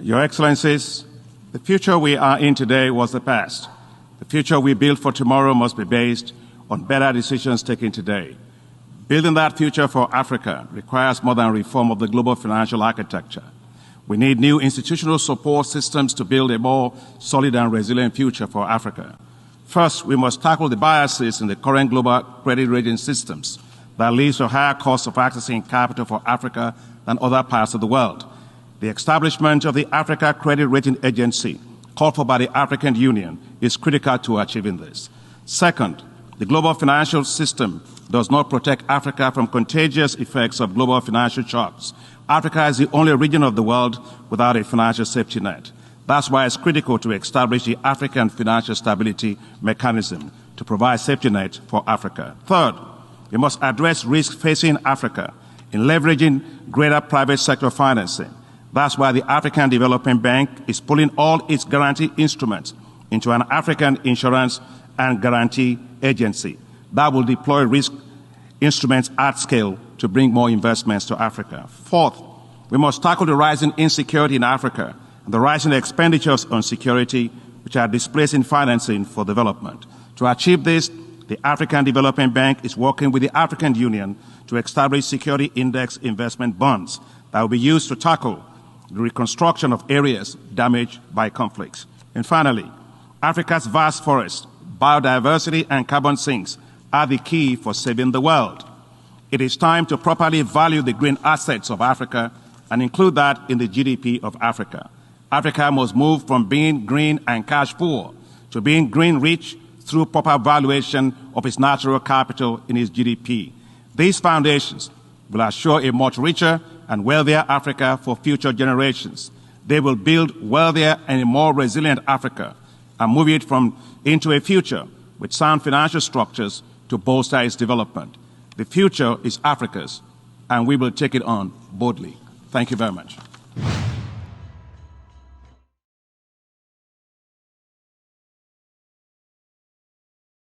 Your Excellencies, the future we are in today was the past. The future we build for tomorrow must be based on better decisions taken today. Building that future for Africa requires more than reform of the global financial architecture. We need new institutional support systems to build a more solid and resilient future for Africa. First, we must tackle the biases in the current global credit rating systems that leads to higher costs of accessing capital for Africa than other parts of the world. The establishment of the Africa Credit Rating Agency, called for by the African Union, is critical to achieving this. Second, the global financial system does not protect Africa from contagious effects of global financial shocks. Africa is the only region of the world without a financial safety net. That's why it's critical to establish the African Financial Stability Mechanism to provide safety net for Africa. Third, we must address risks facing Africa in leveraging greater private sector financing. That's why the African Development Bank is pulling all its guarantee instruments into an African Insurance and Guarantee Agency that will deploy risk instruments at scale to bring more investments to Africa. Fourth, we must tackle the rising insecurity in Africa and the rising expenditures on security, which are displacing financing for development. To achieve this, the African Development Bank is working with the African Union to establish security index investment bonds that will be used to tackle the reconstruction of areas damaged by conflicts. And finally, Africa's vast forests, biodiversity, and carbon sinks are the key for saving the world. It is time to properly value the green assets of Africa and include that in the GDP of Africa. Africa must move from being green and cash poor to being green rich through proper valuation of its natural capital in its GDP. These foundations will assure a much richer and wealthier Africa for future generations. They will build wealthier and a more resilient Africa and move it into a future with sound financial structures to bolster its development. The future is Africa's, and we will take it on boldly. Thank you very much.